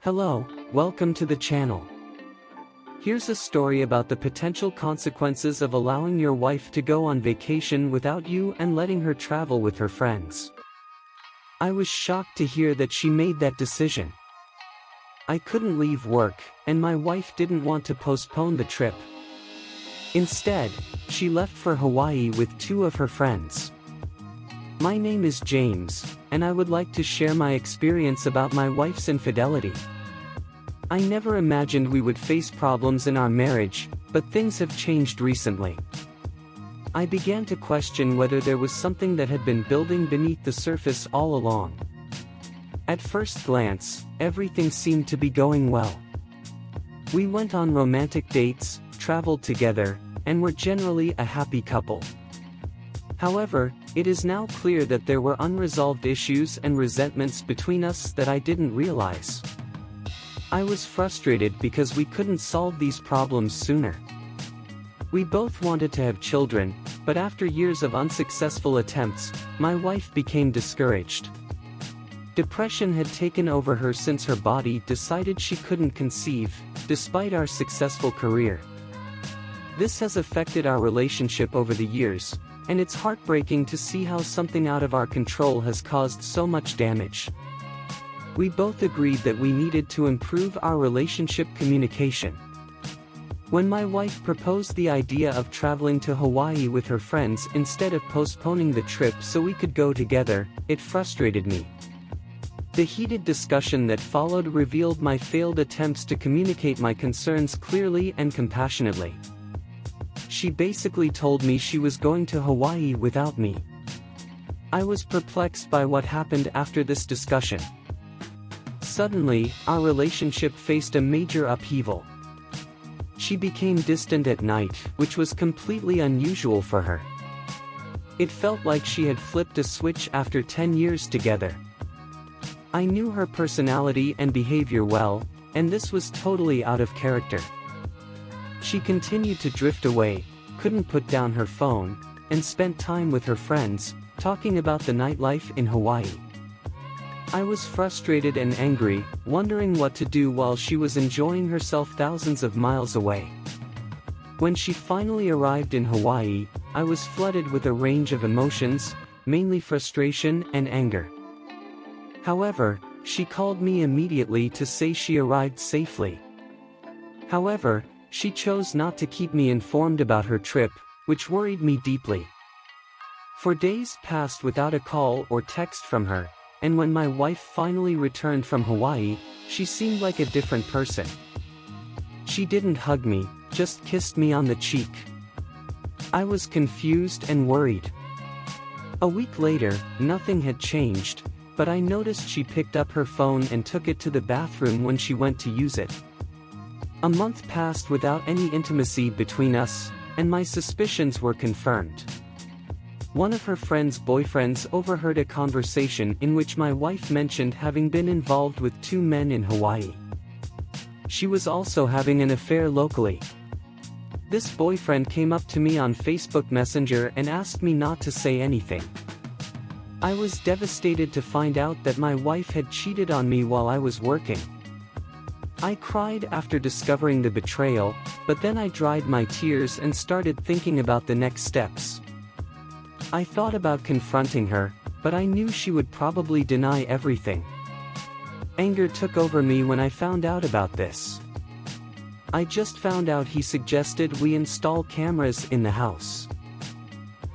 Hello, welcome to the channel. Here's a story about the potential consequences of allowing your wife to go on vacation without you and letting her travel with her friends. I was shocked to hear that she made that decision. I couldn't leave work, and my wife didn't want to postpone the trip. Instead, she left for Hawaii with two of her friends. My name is James, and I would like to share my experience about my wife's infidelity. I never imagined we would face problems in our marriage, but things have changed recently. I began to question whether there was something that had been building beneath the surface all along. At first glance, everything seemed to be going well. We went on romantic dates, traveled together, and were generally a happy couple. However, it is now clear that there were unresolved issues and resentments between us that I didn't realize. I was frustrated because we couldn't solve these problems sooner. We both wanted to have children, but after years of unsuccessful attempts, my wife became discouraged. Depression had taken over her since her body decided she couldn't conceive, despite our successful career. This has affected our relationship over the years, and it's heartbreaking to see how something out of our control has caused so much damage. We both agreed that we needed to improve our relationship communication. When my wife proposed the idea of traveling to Hawaii with her friends instead of postponing the trip so we could go together, it frustrated me. The heated discussion that followed revealed my failed attempts to communicate my concerns clearly and compassionately. She basically told me she was going to Hawaii without me. I was perplexed by what happened after this discussion. Suddenly, our relationship faced a major upheaval. She became distant at night, which was completely unusual for her. It felt like she had flipped a switch after 10 years together. I knew her personality and behavior well, and this was totally out of character. She continued to drift away, couldn't put down her phone, and spent time with her friends, talking about the nightlife in Hawaii. I was frustrated and angry, wondering what to do while she was enjoying herself thousands of miles away. When she finally arrived in Hawaii, I was flooded with a range of emotions, mainly frustration and anger. However, she called me immediately to say she arrived safely. However, she chose not to keep me informed about her trip, which worried me deeply. For days passed without a call or text from her, and when my wife finally returned from Hawaii, she seemed like a different person. She didn't hug me, just kissed me on the cheek. I was confused and worried. A week later, nothing had changed, but I noticed she picked up her phone and took it to the bathroom when she went to use it. A month passed without any intimacy between us, and my suspicions were confirmed. One of her friend's boyfriends overheard a conversation in which my wife mentioned having been involved with two men in Hawaii. She was also having an affair locally. This boyfriend came up to me on Facebook Messenger and asked me not to say anything. I was devastated to find out that my wife had cheated on me while I was working. I cried after discovering the betrayal, but then I dried my tears and started thinking about the next steps. I thought about confronting her, but I knew she would probably deny everything. Anger took over me when I found out about this. I just found out he suggested we install cameras in the house.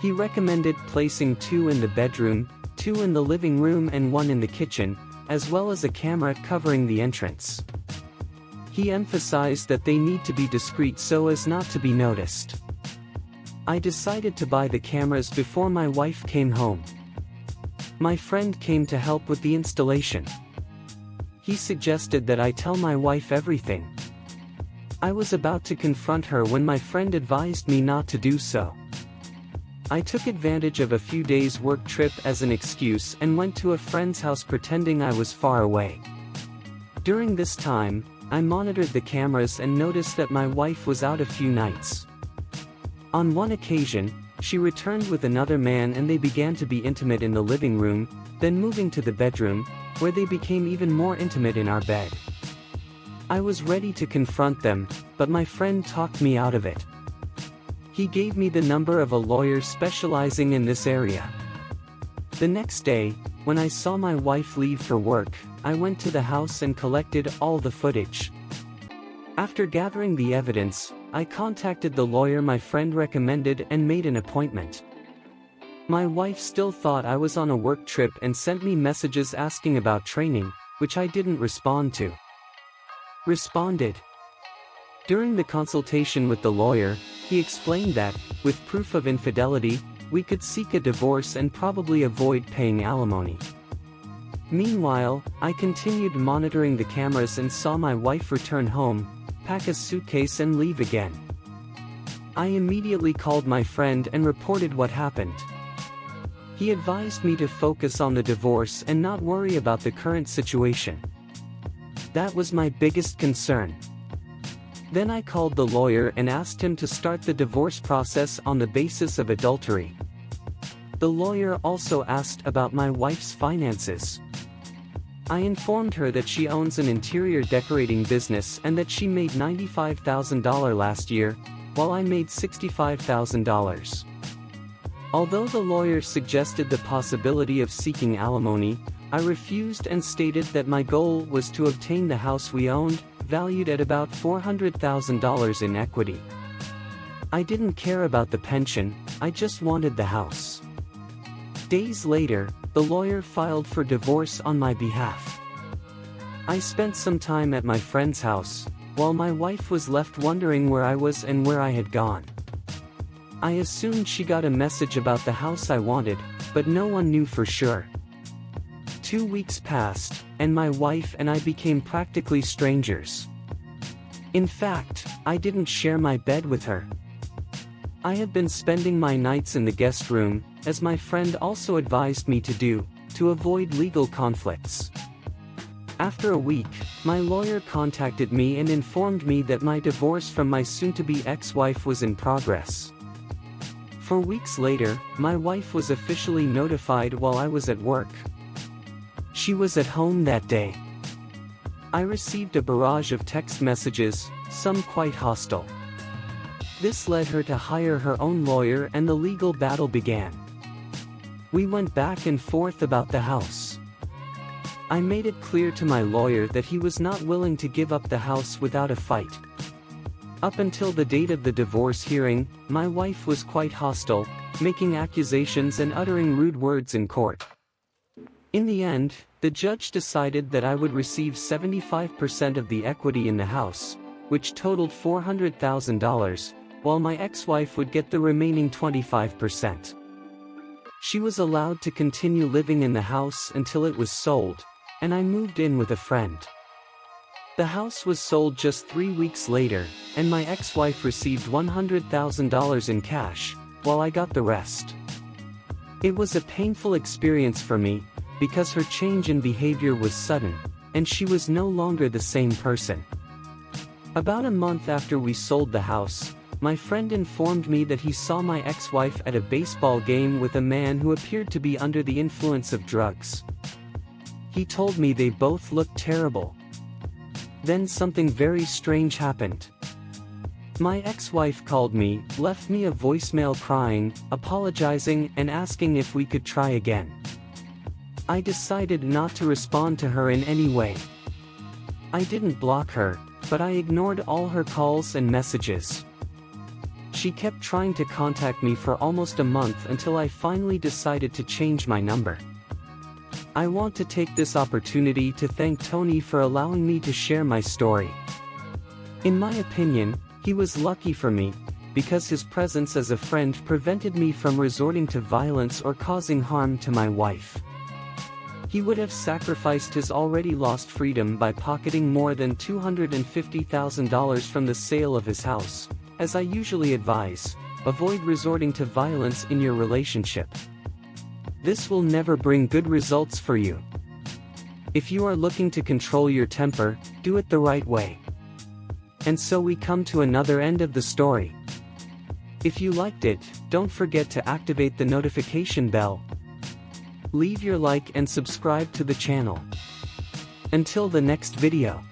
He recommended placing 2 in the bedroom, 2 in the living room and 1 in the kitchen, as well as a camera covering the entrance. He emphasized that they need to be discreet so as not to be noticed. I decided to buy the cameras before my wife came home. My friend came to help with the installation. He suggested that I tell my wife everything. I was about to confront her when my friend advised me not to do so. I took advantage of a few days' work trip as an excuse and went to a friend's house pretending I was far away. During this time, I monitored the cameras and noticed that my wife was out a few nights. On one occasion, she returned with another man and they began to be intimate in the living room, then moving to the bedroom, where they became even more intimate in our bed. I was ready to confront them, but my friend talked me out of it. He gave me the number of a lawyer specializing in this area. The next day, when I saw my wife leave for work, I went to the house and collected all the footage. After gathering the evidence, I contacted the lawyer my friend recommended and made an appointment. My wife still thought I was on a work trip and sent me messages asking about training, which I didn't respond to. During the consultation with the lawyer, he explained that, with proof of infidelity, we could seek a divorce and probably avoid paying alimony. Meanwhile, I continued monitoring the cameras and saw my wife return home, pack a suitcase and leave again. I immediately called my friend and reported what happened. He advised me to focus on the divorce and not worry about the current situation. That was my biggest concern. Then I called the lawyer and asked him to start the divorce process on the basis of adultery. The lawyer also asked about my wife's finances. I informed her that she owns an interior decorating business and that she made $95,000 last year, while I made $65,000. Although the lawyer suggested the possibility of seeking alimony, I refused and stated that my goal was to obtain the house we owned, valued at about $400,000 in equity. I didn't care about the pension, I just wanted the house. Days later, the lawyer filed for divorce on my behalf. I spent some time at my friend's house, while my wife was left wondering where I was and where I had gone. I assumed she got a message about the house I wanted, but no one knew for sure. 2 weeks passed, and my wife and I became practically strangers. In fact, I didn't share my bed with her. I have been spending my nights in the guest room, as my friend also advised me to do, to avoid legal conflicts. After a week, my lawyer contacted me and informed me that my divorce from my soon-to-be ex-wife was in progress. 4 weeks later, my wife was officially notified while I was at work. She was at home that day. I received a barrage of text messages, some quite hostile. This led her to hire her own lawyer and the legal battle began. We went back and forth about the house. I made it clear to my lawyer that he was not willing to give up the house without a fight. Up until the date of the divorce hearing, my wife was quite hostile, making accusations and uttering rude words in court. In the end, the judge decided that I would receive 75% of the equity in the house, which totaled $400,000, while my ex-wife would get the remaining 25%. She was allowed to continue living in the house until it was sold, and I moved in with a friend. The house was sold just 3 weeks later, and my ex-wife received $100,000 in cash, while I got the rest. It was a painful experience for me, because her change in behavior was sudden, and she was no longer the same person. About a month after we sold the house, my friend informed me that he saw my ex-wife at a baseball game with a man who appeared to be under the influence of drugs. He told me they both looked terrible. Then something very strange happened. My ex-wife called me, left me a voicemail crying, apologizing and asking if we could try again. I decided not to respond to her in any way. I didn't block her, but I ignored all her calls and messages. She kept trying to contact me for almost a month until I finally decided to change my number. I want to take this opportunity to thank Tony for allowing me to share my story. In my opinion, he was lucky for me, because his presence as a friend prevented me from resorting to violence or causing harm to my wife. He would have sacrificed his already lost freedom by pocketing more than $250,000 from the sale of his house. As I usually advise, avoid resorting to violence in your relationship. This will never bring good results for you. If you are looking to control your temper, do it the right way. And so we come to another end of the story. If you liked it, don't forget to activate the notification bell. Leave your like and subscribe to the channel. Until the next video.